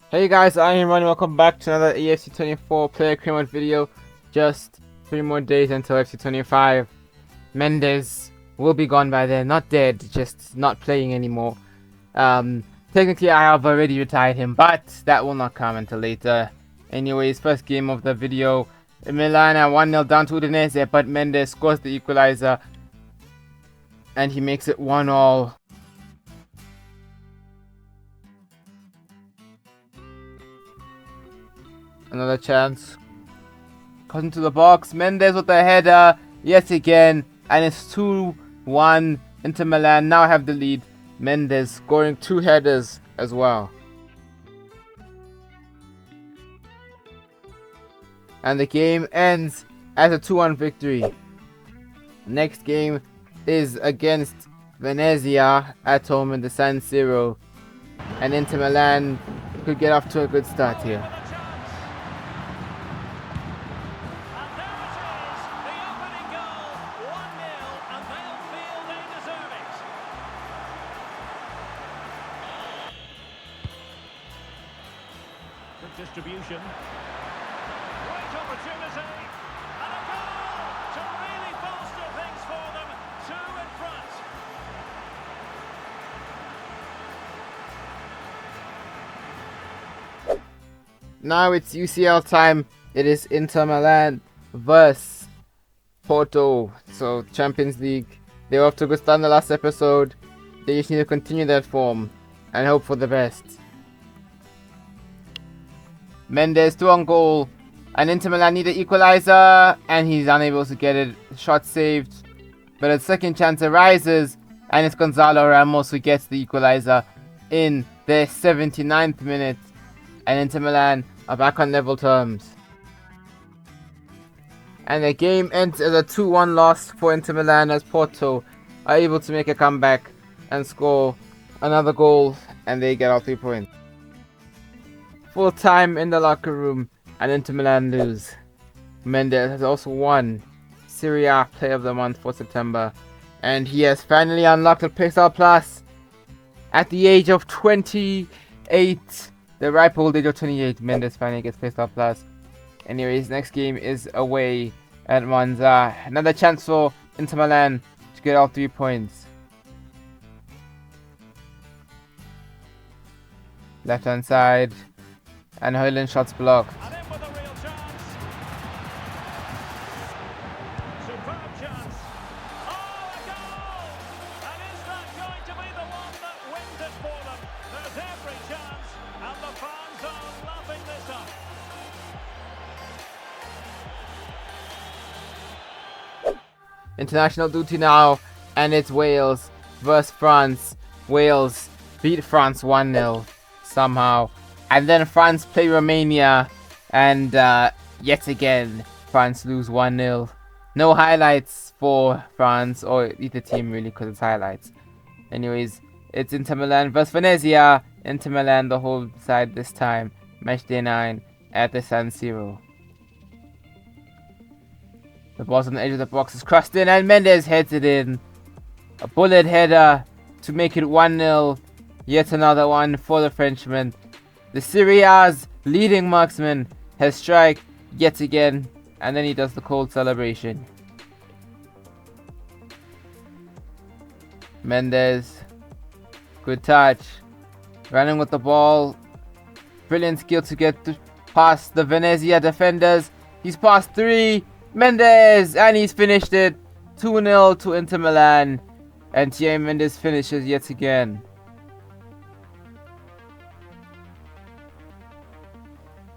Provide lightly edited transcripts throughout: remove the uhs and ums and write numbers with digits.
Hey guys, IAmRonny. Welcome back to another EAFC 24 Player Career Mode video. Just 3 more days until FC 25. Mendes will be gone by then. Not dead, just not playing anymore. Technically I have already retired him, but that will not come until later. Anyways, first game of the video. Milan are 1-0 down to Udinese, but Mendes scores the equalizer. And he makes it 1-1. Another chance. Cut into the box. Mendes with the header. Yet again. And it's 2-1. Inter Milan now have the lead. Mendes scoring 2 headers as well. And the game ends as a 2-1 victory. Next game is against Venezia at home in the San Siro. And Inter Milan could get off to a good start here. Distribution. Great opportunity. And a goal to really bolster things for them. 2 in front. Now it's UCL time. It is Inter Milan versus Porto. So Champions League. They were off to a good start in the last episode. They just need to continue that form and hope for the best. Mendes 2 on goal, and Inter Milan need an equalizer, and he's unable to get it. Shot saved, but a second chance arises, and it's Gonzalo Ramos who gets the equalizer in the 79th minute, and Inter Milan are back on level terms. And the game ends as a 2-1 loss for Inter Milan as Porto are able to make a comeback and score another goal, and they get all 3 points. Full time in the locker room, and Inter Milan lose. Mendes has also won Serie A Player of the Month for September, and he has finally unlocked a Pixel Plus at the age of 28. The ripe old age of 28, Mendes finally gets Pixel Plus. Anyways, next game is away at Monza. Another chance for Inter Milan to get all 3 points. Left hand side. And Højlund shots blocked. And in with a real chance. Superb chance. Oh, a goal! And is that going to be the one that wins it for them? There's every chance, and the fans are lapping this up. International duty now, and it's Wales versus France. Wales beat France 1-0 somehow. And then France play Romania, and yet again France lose 1-0. No highlights for France or either team really, because it's highlights. Anyways, it's Inter Milan versus Venezia. Inter Milan the whole side this time. Match day 9 at the San Siro. The ball's on the edge of the box is crossed in, and Mendes heads it in. A bullet header to make it 1-0. Yet another one for the Frenchman. The Serie A's leading marksman has strike yet again, and then he does the cold celebration. Mendes, good touch, running with the ball, brilliant skill to get past the Venezia defenders. He's passed 3, Mendes, and he's finished it. 2-0 to Inter Milan, and Thierry Mendes finishes yet again.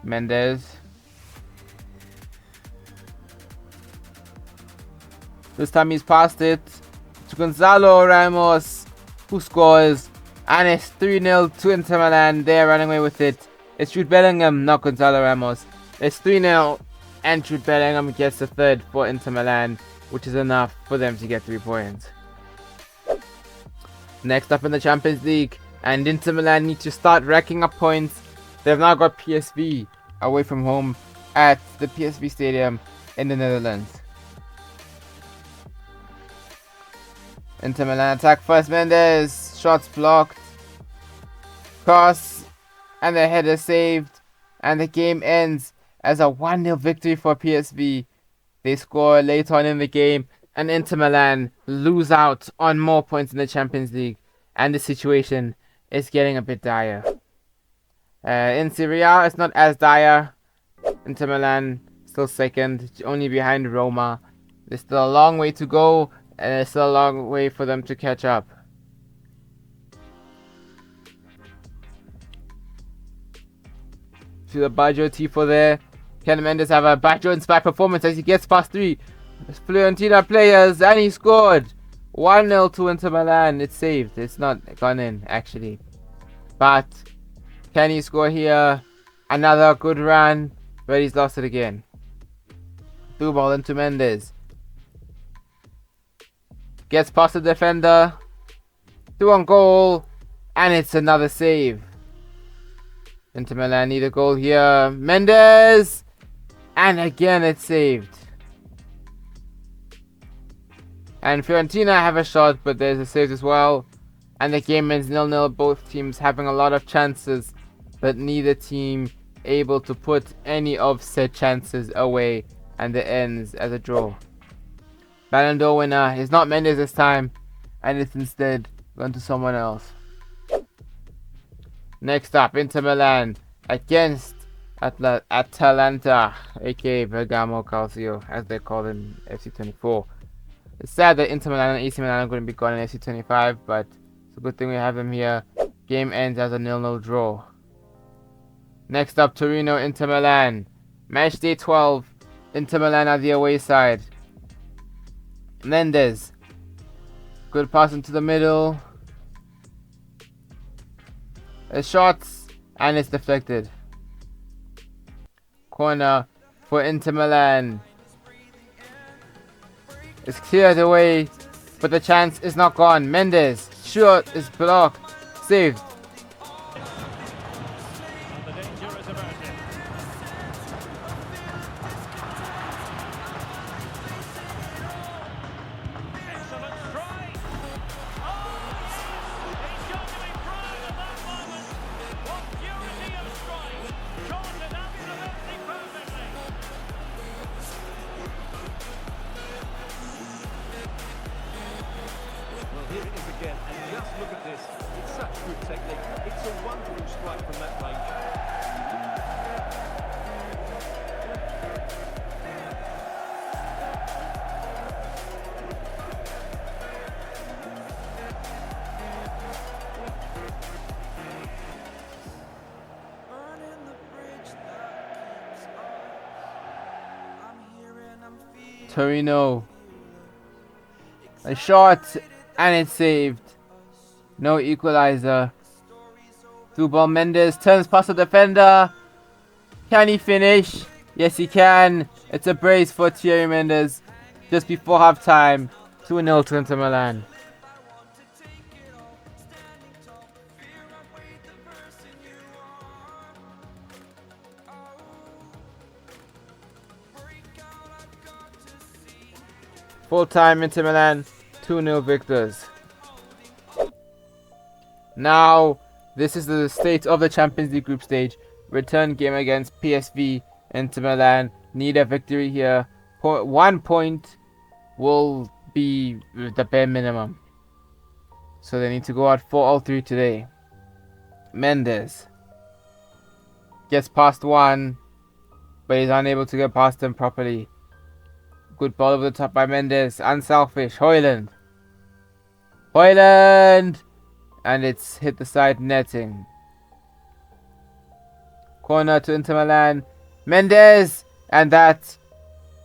Mendes. This time he's passed it to Gonzalo Ramos, who scores, and it's 3-0 to Inter Milan. They're running away with it. It's Jude Bellingham, not Gonzalo Ramos. It's 3-0, and Jude Bellingham gets the third for Inter Milan, which is enough for them to get 3 points. Next up in the Champions League, and Inter Milan need to start racking up points. They've now got PSV away from home at the PSV Stadium in the Netherlands. Inter Milan attack first. Mendes, shots blocked. Cross, and the header saved, and the game ends as a 1-0 victory for PSV. They score later on in the game, and Inter Milan lose out on more points in the Champions League, and the situation is getting a bit dire. In Serie A, it's not as dire. Inter Milan still second, only behind Roma. There's still a long way to go, and there's still a long way for them to catch up. To the Baggio Tifo there. Can Mendes have a Baggio-inspired performance as he gets past 3 Fiorentina players, and he scored 1-0 to Inter Milan. It's saved. It's not gone in, actually. But can he score here? Another good run, but he's lost it again. Through ball into Mendes. Gets past the defender. Through on goal, and it's another save. Inter Milan need a goal here. Mendes! And again it's saved. And Fiorentina have a shot, but there's a save as well. And the game ends 0-0. Both teams having a lot of chances, but neither team able to put any of said chances away. And it ends as a draw. Ballon d'Or winner is not Mendes this time, and it's instead gone to someone else. Next up, Inter Milan against Atalanta, aka Bergamo Calcio, as they call in FC24. It's sad that Inter Milan and AC Milan are going to be gone in FC25, but it's a good thing we have them here. Game ends as a 0-0 draw. Next up, Torino, Inter Milan. Match day 12. Inter Milan are the away side. Mendes. Good pass into the middle. A shot, and it's deflected. Corner for Inter Milan. It's cleared away, but the chance is not gone. Mendes, shot is blocked, saved. And the danger is averted. Excellent strike. Oh, he's got to be proud of that moment. What purity of strike. Shot it absolutely perfectly. Well, here it is again, and just look at this. It's such good technique. It's a wonderful strike from that range. Torino. A shot, and it's saved. No equalizer. Through ball, Mendes turns past the defender. Can he finish? Yes, he can. It's a brace for Thierry Mendes just before half time. 2-0 to Inter Milan. Full time, Inter Milan 2-0 victors. Now, this is the state of the Champions League group stage. Return game against PSV. Inter Milan need a victory here. 1 point will be the bare minimum. So they need to go out 4-3 today. Mendes gets past one, but he's unable to get past him properly. Good ball over the top by Mendes. Unselfish. Højlund. And it's hit the side netting. Corner to Inter Milan. Mendes. And that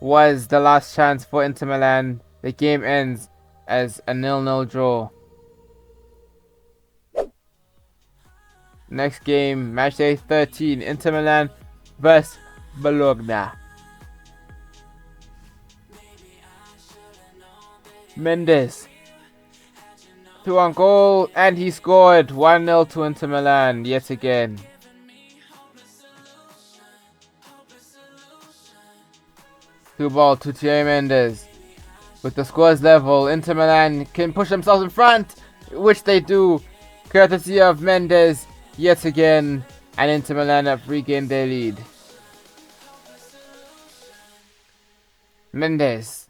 was the last chance for Inter Milan. The game ends as a 0-0 draw. Next game, match day 13. Inter Milan vs Bologna. Mendes through on goal, and he scored 1-0 to Inter Milan yet again. Through ball to Thierry Mendes. With the scores level, Inter Milan can push themselves in front, which they do, courtesy of Mendes yet again. and Inter Milan have regained their lead. Mendes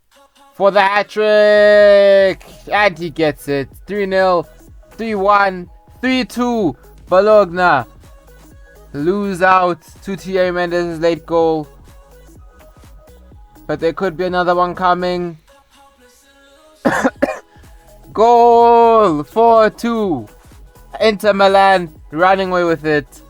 for the hat-trick! And he gets it. 3-0, 3-1, 3-2. Bologna lose out to Thierry Mendes' late goal. But there could be another one coming. Goal! 4-2. Inter Milan running away with it.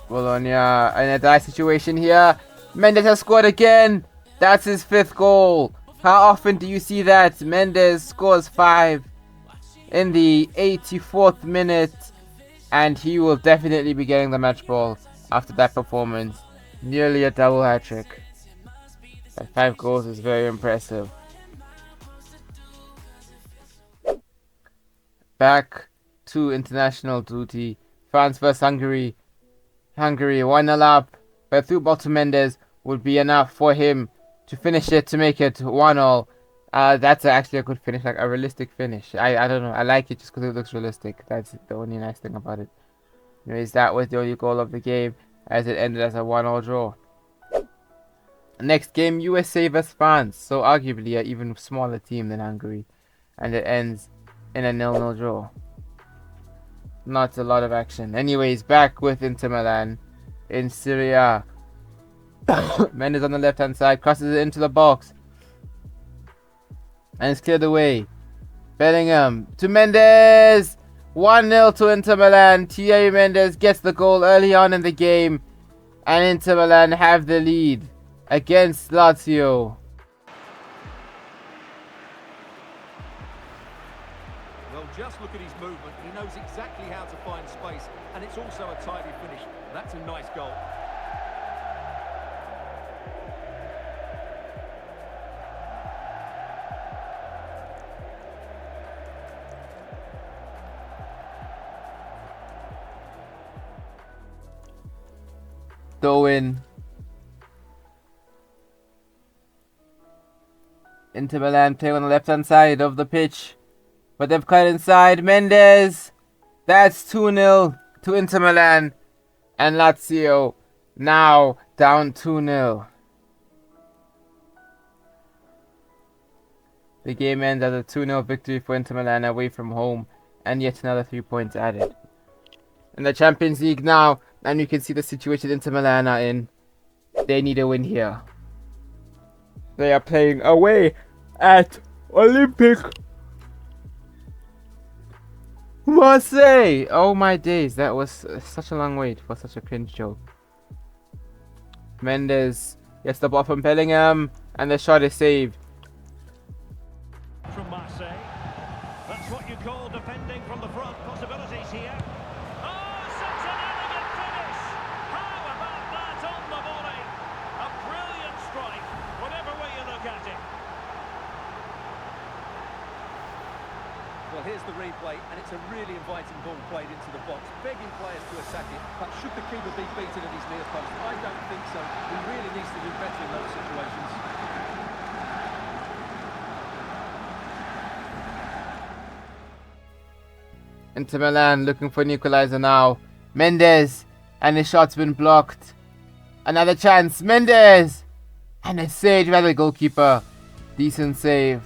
Bologna in a dire situation here. Mendes has scored again. That's his 5th goal. How often do you see that? Mendes scores 5 in the 84th minute. And he will definitely be getting the match ball after that performance. Nearly a double hat-trick. 5 goals is very impressive. Back to international duty. France vs Hungary. Hungary 1-0 up, but through ball to Mendes would be enough for him to finish it, to make it 1-0. That's actually a good finish, like a realistic finish. I don't know, I like it just because it looks realistic. That's the only nice thing about it. Anyways, that was the only goal of the game, as it ended as a 1-0 draw. Next game, USA vs France, so arguably an even smaller team than Hungary, and it ends in a 0-0 draw. Not a lot of action. Anyways, back with Inter Milan in Serie A. Mendes on the left hand side, crosses it into the box, and it's cleared away. Bellingham to Mendes. 1-0 to Inter Milan. Thierry Mendes gets the goal early on in the game, and Inter Milan have the lead against Lazio. Well, just look at his movement. He knows exactly how to find space, and it's also a tidy finish. That's a nice goal. Throw in. Inter Milan playing on the left hand side of the pitch, but they've cut inside. Mendes. That's 2-0 to Inter Milan, and Lazio now down 2-0. The game ends as a 2-0 victory for Inter Milan away from home, and yet another 3 points added. In the Champions League now, and you can see the situation Inter Milan are in. They need a win here. They are playing away at Olympic Marseille. Oh my days, that was such a long wait for such a cringe joke. Mendes gets the ball from Bellingham, and the shot is saved. From Marseille. That's what you call defending from the front. Possibilities here. Oh, such an elegant finish! How about that on the volley? A brilliant strike, whatever way you look at it. Well, here's the replay, and it's a really inviting ball played into the box, begging players to attack it. But should the keeper be beaten at his near post? I don't think so. He really needs to do better in those situations. Inter Milan looking for an equalizer now. Mendes, and his shot's been blocked. Another chance, Mendes, and it's saved by the goalkeeper. Decent save.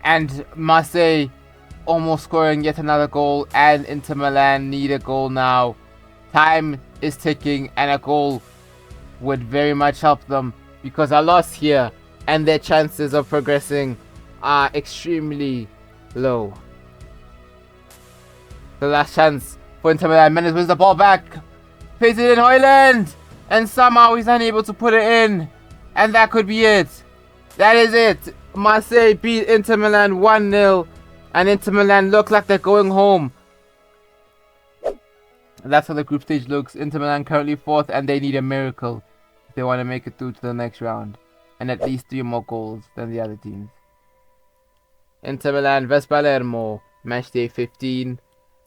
And Marseille almost scoring yet another goal, and Inter Milan need a goal now. Time is ticking, and a goal would very much help them, because a loss here and their chances of progressing are extremely low. The last chance for Inter Milan. Mendes wins the ball back, plays it in Højlund, and somehow he's unable to put it in, and that could be it. That is it. Marseille beat Inter Milan 1-0, and Inter Milan look like they're going home. That's how the group stage looks. Inter Milan currently 4th, and they need a miracle if they want to make it through to the next round, and at least 3 more goals than the other teams. Inter Milan vs Palermo, match day 15,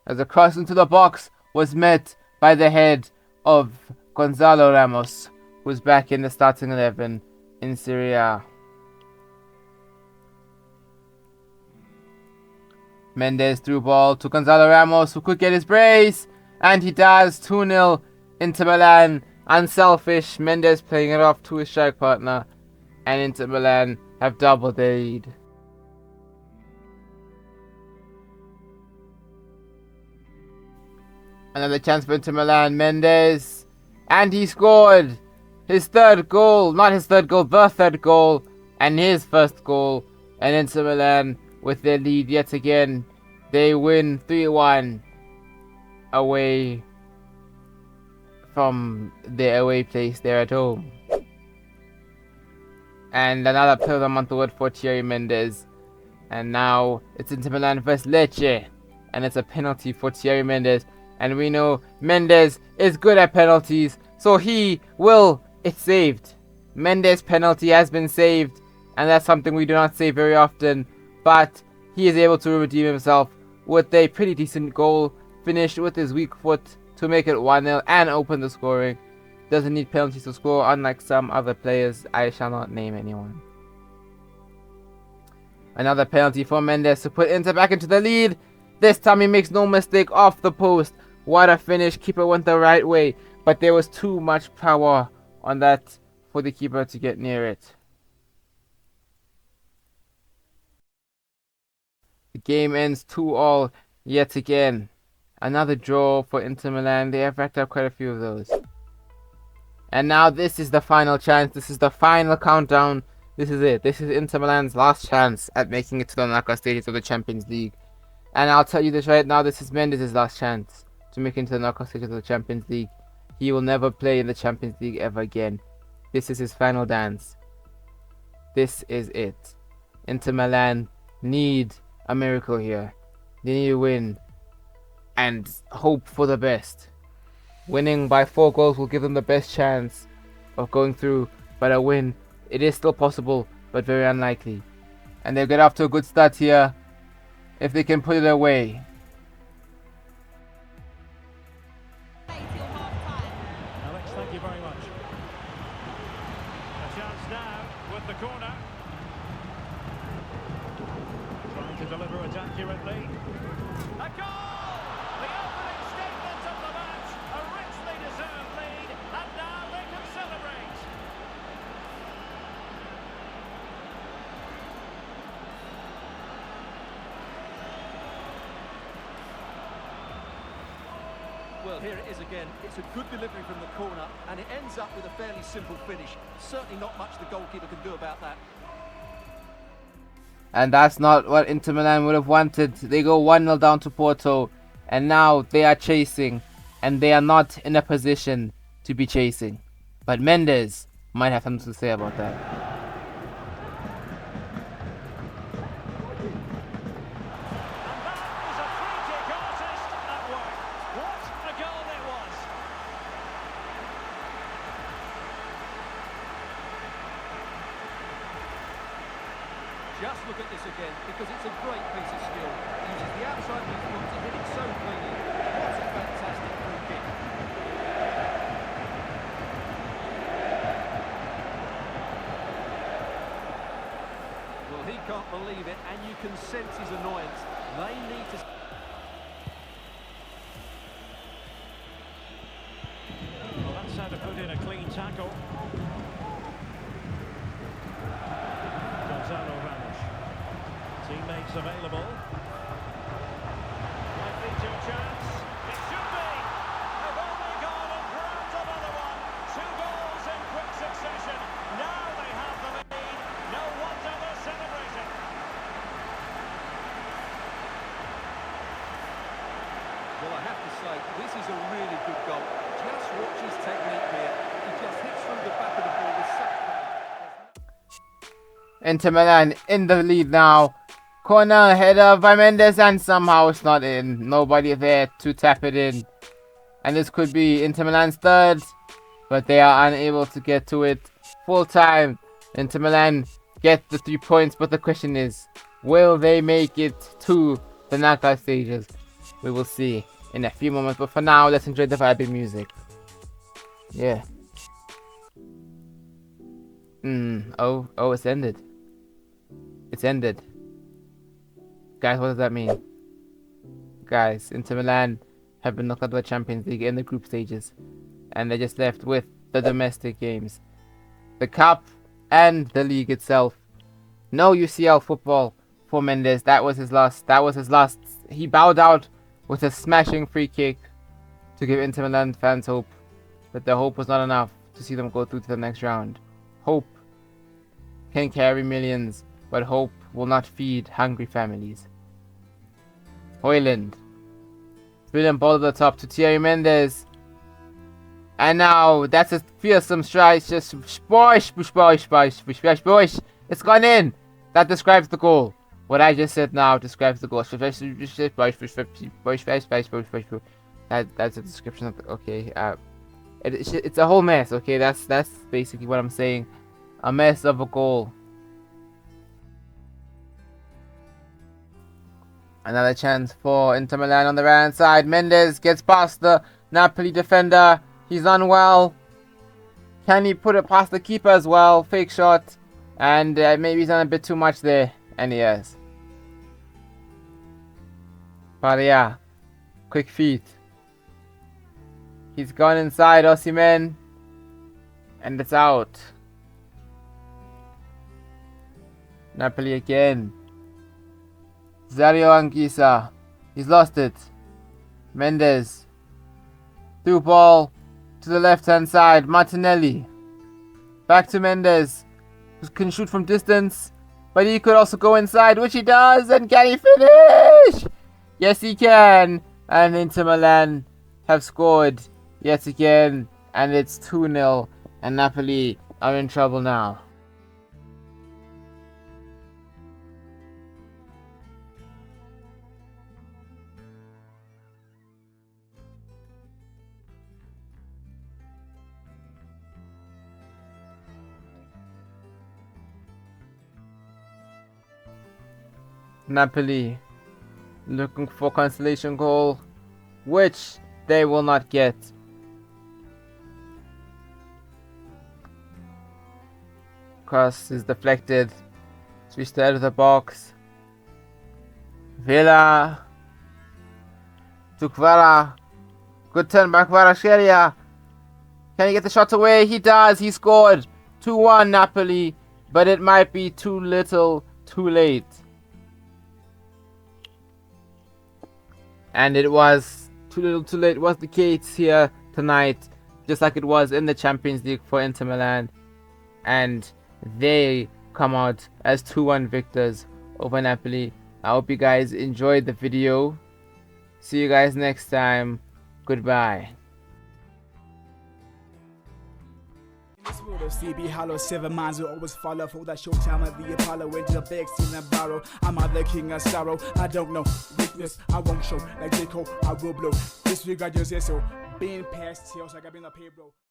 as a cross into the box was met by the head of Gonzalo Ramos, who's back in the starting 11 in Serie A. Mendes threw ball to Gonzalo Ramos, who could get his brace, and he does. 2-0 Inter Milan. Unselfish. Mendes playing it off to his strike partner, and Inter Milan have doubled their lead. Another chance for Inter Milan. Mendes, and he scored his third goal. Not his third goal, the third goal, and his first goal. And Inter Milan with their lead yet again. They win 3-1 away from their away place. They're at home. And another Player of the Month award for Thierry Mendes. And now it's Inter Milan vs Lecce. And it's a penalty for Thierry Mendes. And we know Mendes is good at penalties, so it's saved. Mendes' penalty has been saved, and that's something we do not say very often. But he is able to redeem himself with a pretty decent goal, finished with his weak foot to make it 1-0 and open the scoring. Doesn't need penalties to score, unlike some other players. I shall not name anyone. Another penalty for Mendes to put Inter back into the lead. This time he makes no mistake off the post. What a finish. Keeper went the right way, but there was too much power on that for the keeper to get near it. The game ends 2-2 yet again. Another draw for Inter Milan. They have racked up quite a few of those. And now this is the final chance. This is the final countdown. This is it. This is Inter Milan's last chance at making it to the knockout stages of the Champions League. And I'll tell you this right now. This is Mendes' last chance to make it into the knockout stages of the Champions League. He will never play in the Champions League ever again. This is his final dance. This is it. Inter Milan need a miracle here. They need to win and hope for the best. Winning by 4 goals will give them the best chance of going through, but a win, it is still possible, but very unlikely. And they'll get off to a good start here if they can put it away. Alex, thank you very much. A chance now with the corner. Trying to deliver it accurately. A goal! The opening statement of the match. A richly deserved lead, and now they can celebrate. Well, here it is again. It's a good delivery from the corner, and it ends up with a fairly simple finish. Certainly not much the goalkeeper can do about that. And that's not what Inter Milan would have wanted. They go 1-0 down to Porto, and now they are chasing, and they are not in a position to be chasing. But Mendes might have something to say about that. And that is a free-kick artist at work. What a goal it was! Just look at this again, because it's a great piece of skill. He uses the outside of his foot to hit it so cleanly. What a fantastic free kick. Well, he can't believe it, and you can sense his annoyance. They need to... Well, that's how to put in a clean tackle. Gonzalo Ramos. Teammates available. Might be your chance. It should be. They've only gone and grabbed another one. 2 goals in quick succession. Now they have the lead. No wonder they're celebrating. Well, I have to say, this is a really good goal. Just watch his technique here. He just hits through the back of the ball with such power. Inter Milan in the lead now. Corner header by Mendes, and somehow it's not in. Nobody there to tap it in. And this could be Inter Milan's third, but they are unable to get to it full time. Inter Milan get the 3 points, but the question is, will they make it to the knockout stages? We will see in a few moments, but for now, let's enjoy the vibing music. Yeah. Oh, it's ended. It's ended. Guys, what does that mean? guys, Inter Milan have been knocked out of the Champions League in the group stages, and they're just left with the domestic games, the cup and the league itself. No UCL football for Mendes. That was his last. He bowed out with a smashing free kick to give Inter Milan fans hope, but the hope was not enough to see them go through to the next round. Hope can carry millions, but hope will not feed hungry families. Hoyland. Brilliant ball to the top to Thierry Mendes. And now that's a fearsome strike. Just boish. It's gone in. That describes the goal. What I just said now describes the goal. That's a description of the, okay. It's a whole mess. Okay, that's basically what I'm saying. A mess of a goal. Another chance for Inter Milan on the right hand side. Mendes gets past the Napoli defender. He's unwell. Can he put it past the keeper as well? Fake shot. And maybe he's done a bit too much there. And he has. Paria. Quick feet. He's gone inside Osimhen. And it's out. Napoli again. Zario Anguissa. He's lost it. Mendes. Through ball to the left hand side. Martinelli. Back to Mendes. Who can shoot from distance. But he could also go inside, which he does. And can he finish? Yes, he can. And Inter Milan have scored yet again. And it's 2-0. And Napoli are in trouble now. Napoli looking for consolation goal, which they will not get. Cross is deflected. Switched out of the box. Villa to Kvara. Good turn back, Kvaratskhelia. Can he get the shot away? He does. He scored. 2-1 Napoli, but it might be too little, too late. And it was too little too late was the case here tonight, just like it was in the Champions League for Inter Milan. And they come out as 2-1 victors over Napoli. I hope you guys enjoyed the video. See you guys next time. Goodbye. This world of CB hollow, 7 minds will always follow. For that short time of the Apollo, into the bags in a barrel. I'm not the king of sorrow. I don't know weakness, I won't show. Like J. Cole, I will blow. Disregard your so being past tails like I've been up here, bro.